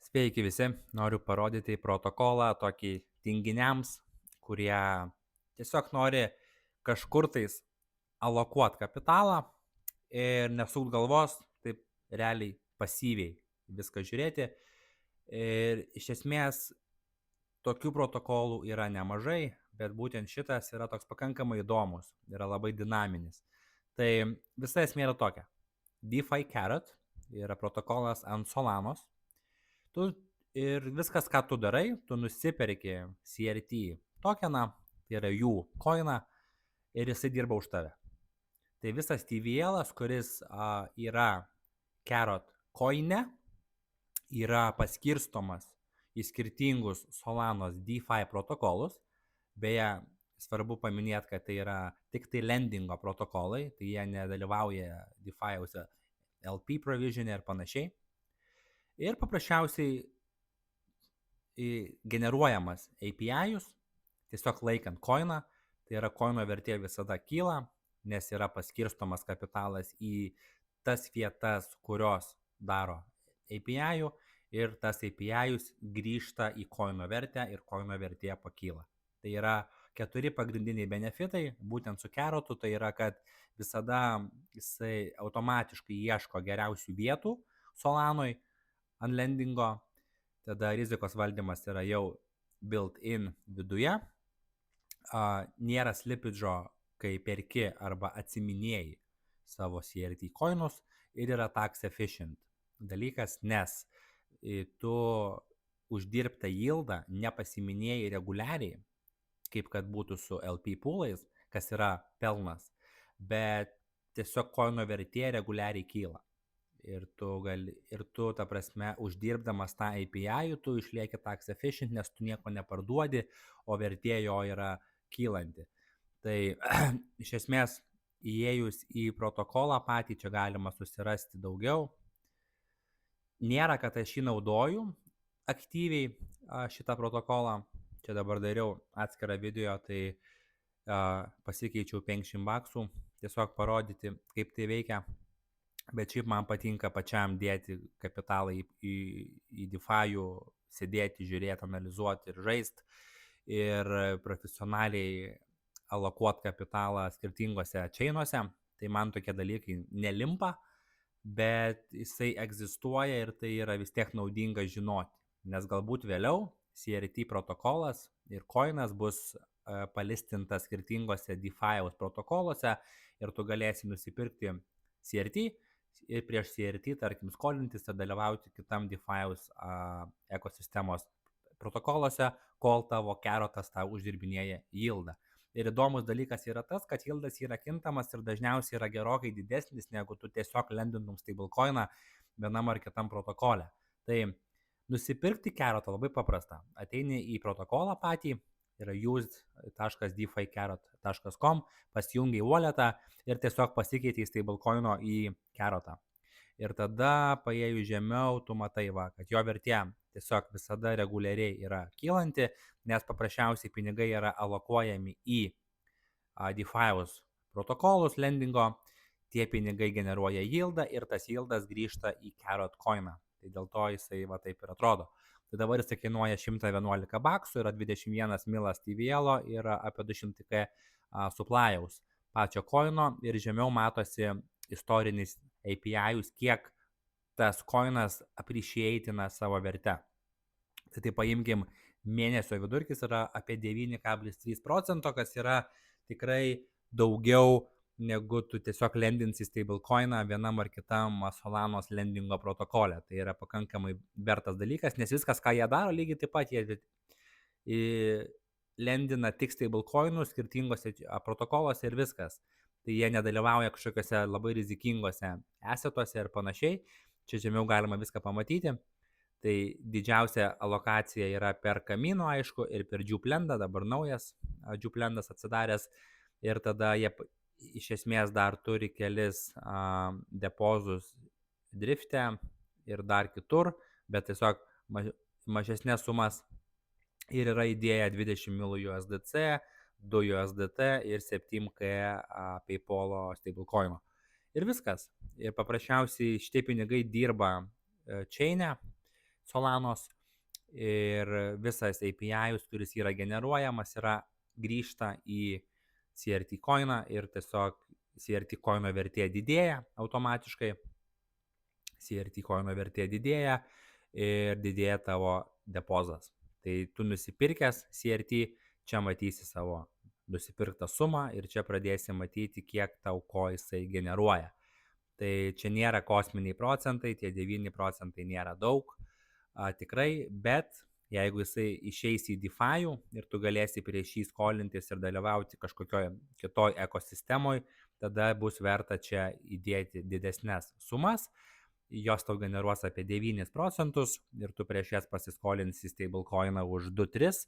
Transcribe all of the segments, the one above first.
Sveiki visi, noriu parodyti protokolą tokį tinginiams, kurie tiesiog nori kažkur tais alokuot kapitalą ir nesukt galvos, taip realiai pasyviai viską žiūrėti. Ir iš esmės tokių protokolų yra nemažai, bet būtent šitas yra toks pakankamai įdomus, yra labai dinaminis. Tai visa esmė yra tokia. DeFi Carrot yra protokolas ant Solanos. Tu ir viskas, ką tu darai, tu nusiperki CRT tokeną, tai yra jų koiną, ir jisai dirba už tave. Tai visas TVL, kuris yra Carrot koine, yra paskirstomas į skirtingus Solanos DeFi protokolus. Beje, svarbu paminėti, kad tai yra tik tai lendingo protokolai, tai jie nedalyvauja DeFi'uose LP provision ir panašiai. Ir paprasčiausiai generuojamas API'us, tiesiog laikant koiną, tai yra koino vertė visada kyla, nes yra paskirstomas kapitalas į tas vietas, kurios daro API'ų, ir tas API'us grįžta į koino vertę ir koino vertė pakyla. Tai yra 4 pagrindiniai benefitai, būtent su Carrotu, tai yra, kad visada jisai automatiškai ieško geriausių vietų Solanoj ant lendingo, tada rizikos valdymas yra jau built-in viduje, nėra slipidžo, kai perki arba atsiminėjai savo CRT koinus, ir yra tax efficient dalykas, nes tu uždirbtą yieldą nepasiminėjai reguliariai, kaip kad būtų su LP poolais, kas yra pelnas, bet tiesiog koino vertė reguliariai kyla. Ir tu, ta prasme, uždirbdamas tą API, tu išlieki tax efficient, nes tu nieko neparduodi, o vertė jo yra kylanti. Tai iš esmės, įėjus į protokolą patį, čia galima susirasti daugiau. Nėra, kad aš jį naudoju aktyviai šitą protokolą. Čia dabar dariau atskirą video, tai pasikeičiau 50 baksų, tiesiog parodyti, kaip tai veikia. Bet šiaip man patinka pačiam dėti kapitalą į DeFi'ų, sėdėti, žiūrėti, analizuoti ir žaisti, ir profesionaliai alokuoti kapitalą skirtingose chainuose. Tai man tokie dalykai nelimpa, bet jisai egzistuoja ir tai yra vis tiek naudinga žinoti, nes galbūt vėliau CRT protokolas ir koinas bus palistintas skirtingose DeFi'aus protokoluose ir tu galėsi nusipirkti CRT ir prieš CRT, tarkim, skolintis ir dalyvauti kitam DeFi'aus ekosistemos protokoluose, kol tavo Carrotas tau uždirbinėja yieldą. Ir įdomus dalykas yra tas, kad yieldas yra kintamas ir dažniausiai yra gerokai didesnis, negu tu tiesiog lendintum stablecoiną vienam ar kitam protokole. Tai nusipirkti Carrotą labai paprasta. Ateini į protokolą patį, yra used.deficarrot.com, pasijungi į walletą ir tiesiog pasikeiti stablecoino į Carrotą. Ir tada paėjus žemiau, tu matai, kad jo vertė tiesiog visada reguliariai yra kylanti, nes paprasčiausiai pinigai yra alokuojami į DeFi'us protokolus lendingo, tie pinigai generuoja yieldą ir tas yieldas grįžta į Carrot coiną. Tai dėl to jisai taip ir atrodo. Tai dabar jisai kainuoja 111 baksų, yra 21 milas TVL, yra apie 200k supply'aus pačio coino, ir žemiau matosi istorinis API'us, kiek tas coinas appreciatina savo vertę. Tai paimkim, mėnesio vidurkis yra apie 9,3%, kas yra tikrai daugiau negu tu tiesiog lendinsi stablecoiną vienam ar kitam Solanos lendingo protokole. Tai yra pakankamai vertas dalykas, nes viskas, ką jie daro, lygiai taip pat jie lendina tik stablecoinus skirtingose protokoluose ir viskas. Tai jie nedalyvauja kažkokiuose labai rizikingose assetuose ir panašiai. Čia žemiau galima viską pamatyti. Tai didžiausia alokacija yra per Kamino, aišku, ir per Juplendą, dabar naujas Juplendas atsidaręs. Ir tada jie iš esmės dar turi kelis depozus drifte ir dar kitur, bet tiesiog mažesnės sumas. Ir yra įdėję 20 milų USDC, 2 USDT ir 7K PayPal'o stablecoin'o. Ir viskas. Ir paprasčiausiai šitie pinigai dirba chain'e. Solanos ir visas API, kuris yra generuojamas, yra grįžta į CRT coiną ir tiesiog CRT coino vertė didėja automatiškai, CRT coino vertė didėja ir didėja tavo depozas. Tai tu nusipirkęs CRT, čia matysi savo nusipirktą sumą ir čia pradėsi matyti, kiek tau ko jisai generuoja. Tai čia nėra kosminiai procentai, tie 9 procentai nėra daug, tikrai, bet jeigu jisai išeis į DeFi ir tu galėsi prieš jį skolintis ir dalyvauti kažkokioj kitoj ekosistemoje, tada bus verta čia įdėti didesnės sumas, jos tau generuos apie 9 procentus ir tu prieš jas pasiskolinsi stablecoiną už 2-3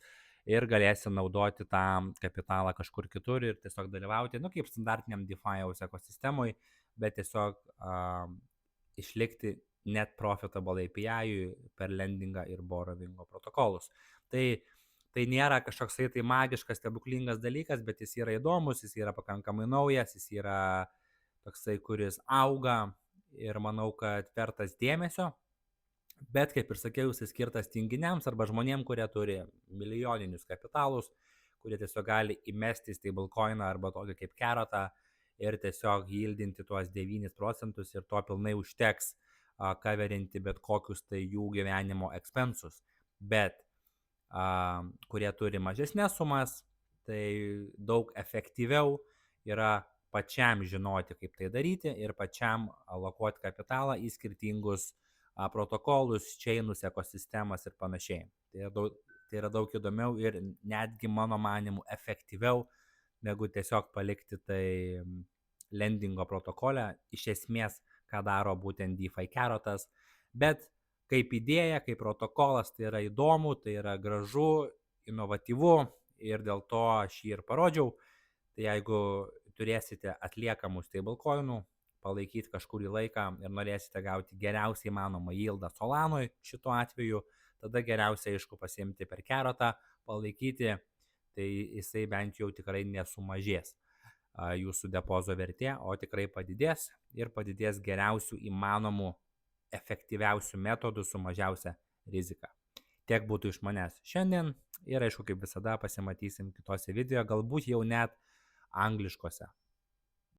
ir galėsi naudoti tą kapitalą kažkur kitur ir tiesiog dalyvauti, kaip standartiniam DeFi ekosistemoje, bet tiesiog išlikti net profitable API per lendingą ir borrowingo protokolus. Tai nėra kažkoksai tai magiškas, stebuklingas dalykas, bet jis yra įdomus, jis yra pakankamai naujas, jis yra toksai, kuris auga ir manau, kad vertas dėmesio. Bet, kaip ir sakiau, jis skirtas tinginiams arba žmonėm, kurie turi milijoninius kapitalus, kurie tiesiog gali įmesti stablecoiną arba tokį kaip Carrotą ir tiesiog yieldinti tuos 9 procentus ir to pilnai užteks coverinti bet kokius tai jų gyvenimo expensus. Bet kurie turi mažesnės sumas, tai daug efektyviau yra pačiam žinoti, kaip tai daryti ir pačiam alokuoti kapitalą į skirtingus protokolus, chainus, ekosistemas ir panašiai. Tai yra daug įdomiau ir netgi mano manimu efektyviau, negu tiesiog palikti tai lendingo protokole. Iš esmės, ką daro būtent DeFi Carrotas, bet kaip idėja, kaip protokolas, tai yra įdomu, tai yra gražu, inovatyvu ir dėl to aš jį ir parodžiau. Tai jeigu turėsite atliekamų stablecoinų, palaikyti kažkurį laiką ir norėsite gauti geriausiai įmanomą yieldą Solanoj šituo atveju, tada geriausia, aišku, pasiimti per Carrotą, palaikyti, tai jisai bent jau tikrai nesumažės jūsų depozo vertė, o tikrai padidės ir padidės geriausių įmanomų efektyviausių metodų su mažiausia rizika. Tiek būtų iš manęs šiandien ir aišku, kaip visada pasimatysim kitose video, galbūt jau net angliškose.